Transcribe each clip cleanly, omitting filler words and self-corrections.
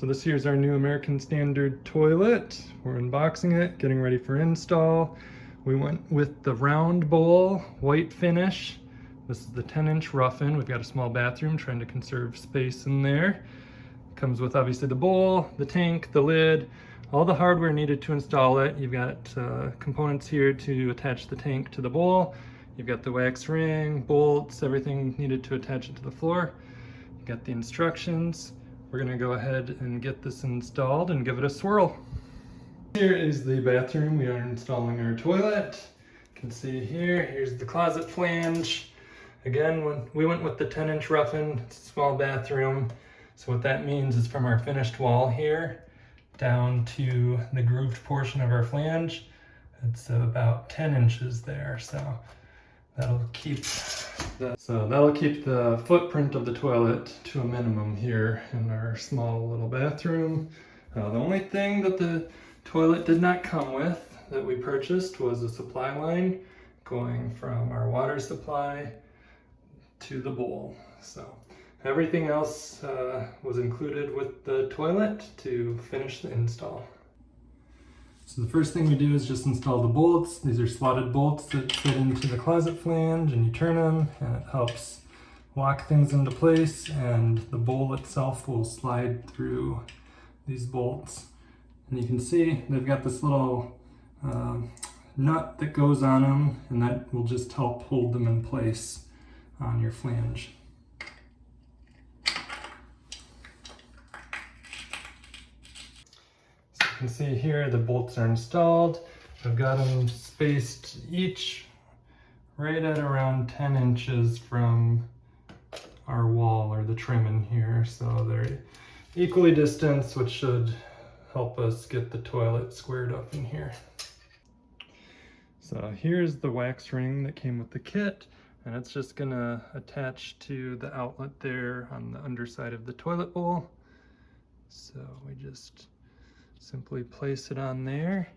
So this here's our new American Standard toilet. We're unboxing it, getting ready for install. We went with the round bowl, white finish. This is the 10-inch rough-in. We've got a small bathroom, trying to conserve space in there. Comes with obviously the bowl, the tank, the lid, all the hardware needed to install it. You've got components here to attach the tank to the bowl. You've got the wax ring, bolts, everything needed to attach it to the floor. You've got the instructions. We're gonna go ahead and get this installed and give it a swirl. Here is the bathroom. We are installing our toilet. You can see here's the closet flange. Again, when we went with the 10-inch rough-in, it's a small bathroom. So what that means is from our finished wall here down to the grooved portion of our flange, it's about 10 inches there. So that'll keep the footprint of the toilet to a minimum here in our small little bathroom. The only thing that the toilet did not come with that we purchased was a supply line going from our water supply to the bowl. So everything else was included with the toilet to finish the install. So the first thing we do is just install the bolts. These are slotted bolts that fit into the closet flange, and you turn them and it helps lock things into place, and the bowl itself will slide through these bolts. And you can see they've got this little nut that goes on them, and that will just help hold them in place on your flange. You can see here the bolts are installed. I've got them spaced each right at around 10 inches from our wall or the trim in here. So they're equally distanced, which should help us get the toilet squared up in here. So here's the wax ring that came with the kit, and it's just gonna attach to the outlet there on the underside of the toilet bowl. So we just simply place it on there,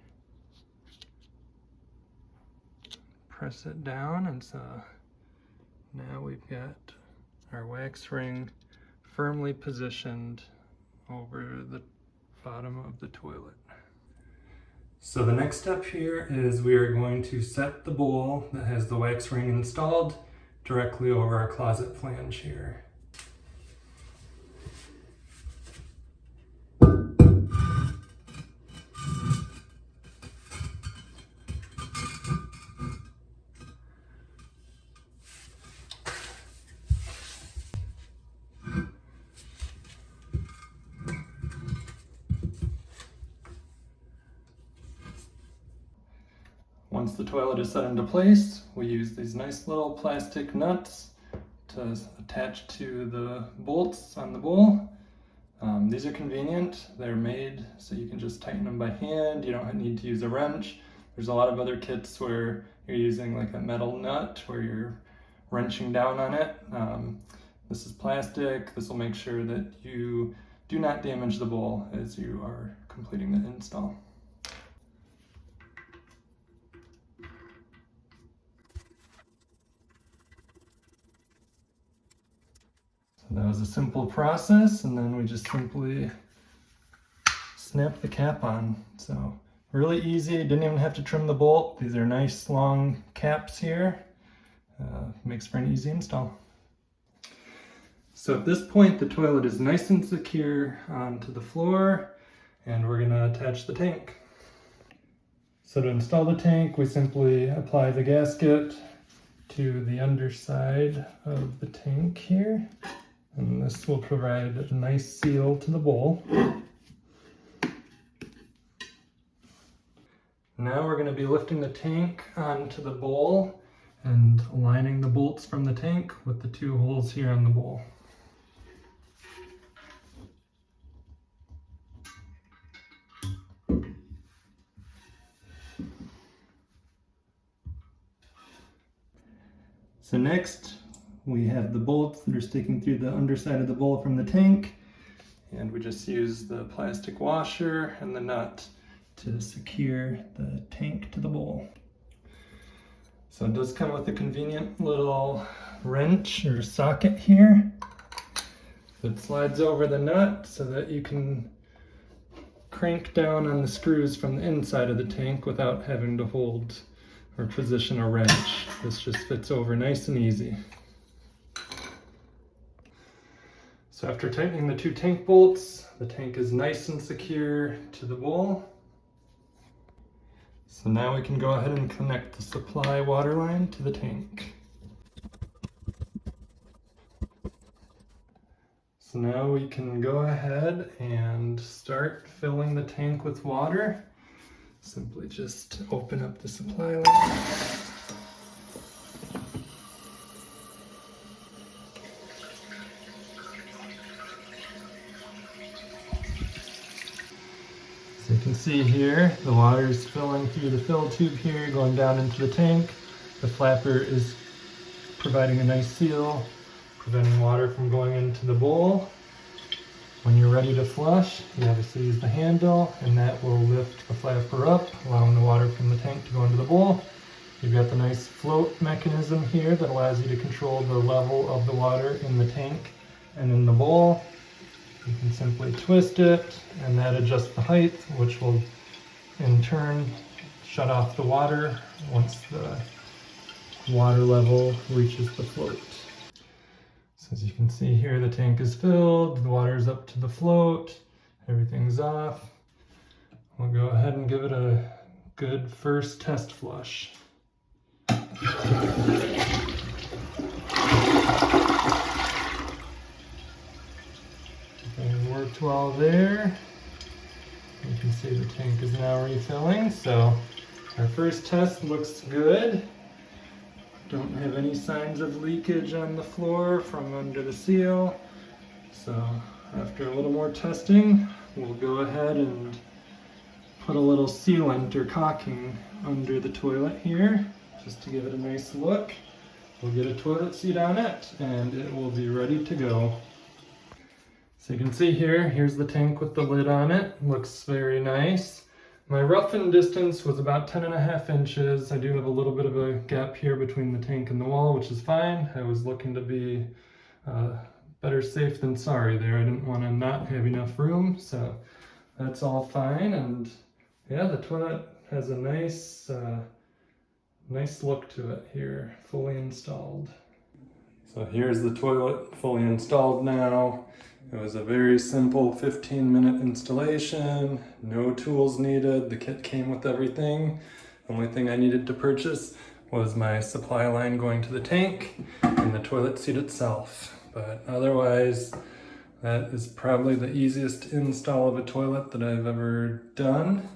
press it down, and so now we've got our wax ring firmly positioned over the bottom of the toilet. So the next step here is we are going to set the bowl that has the wax ring installed directly over our closet flange here. Once the toilet is set into place, we use these nice little plastic nuts to attach to the bolts on the bowl. These are convenient. They're made so you can just tighten them by hand. You don't need to use a wrench. There's a lot of other kits where you're using like a metal nut where you're wrenching down on it. This is plastic. This will make sure that you do not damage the bowl as you are completing the install. So that was a simple process, and then we just simply snap the cap on. So really easy, didn't even have to trim the bolt. These are nice long caps here. Makes for an easy install. So at this point the toilet is nice and secure onto the floor, and we're gonna attach the tank. So to install the tank, we simply apply the gasket to the underside of the tank here. And this will provide a nice seal to the bowl. Now we're going to be lifting the tank onto the bowl and aligning the bolts from the tank with the two holes here on the bowl. So next, we have the bolts that are sticking through the underside of the bowl from the tank, and we just use the plastic washer and the nut to secure the tank to the bowl. So it does come with a convenient little wrench or socket here So it slides over the nut so that you can crank down on the screws from the inside of the tank without having to hold or position a wrench. This just fits over nice and easy. So after tightening the 2 tank bolts, the tank is nice and secure to the bowl. So now we can go ahead and connect the supply water line to the tank. So now we can go ahead and start filling the tank with water. Simply just open up the supply line. So you can see here, the water is filling through the fill tube here, going down into the tank. The flapper is providing a nice seal, preventing water from going into the bowl. When you're ready to flush, you obviously use the handle, and that will lift the flapper up, allowing the water from the tank to go into the bowl. You've got the nice float mechanism here that allows you to control the level of the water in the tank and in the bowl. You can simply twist it, and that adjusts the height, which will in turn shut off the water once the water level reaches the float. So as you can see here, the tank is filled, the water's up to the float, everything's off. We'll go ahead and give it a good first test flush. Everything worked well there. You can see the tank is now refilling, so our first test looks good. Don't have any signs of leakage on the floor from under the seal. So after a little more testing, we'll go ahead and put a little sealant or caulking under the toilet here, just to give it a nice look. We'll get a toilet seat on it, and it will be ready to go. So you can see here, here's the tank with the lid on it. Looks very nice. My rough-in distance was about 10.5 inches. I do have a little bit of a gap here between the tank and the wall, which is fine. I was looking to be better safe than sorry there. I didn't want to not have enough room, so that's all fine. And yeah, the toilet has a nice look to it here, fully installed. So here's the toilet fully installed now. It was a very simple 15-minute installation, no tools needed. The kit came with everything. The only thing I needed to purchase was my supply line going to the tank and the toilet seat itself. But otherwise, that is probably the easiest install of a toilet that I've ever done.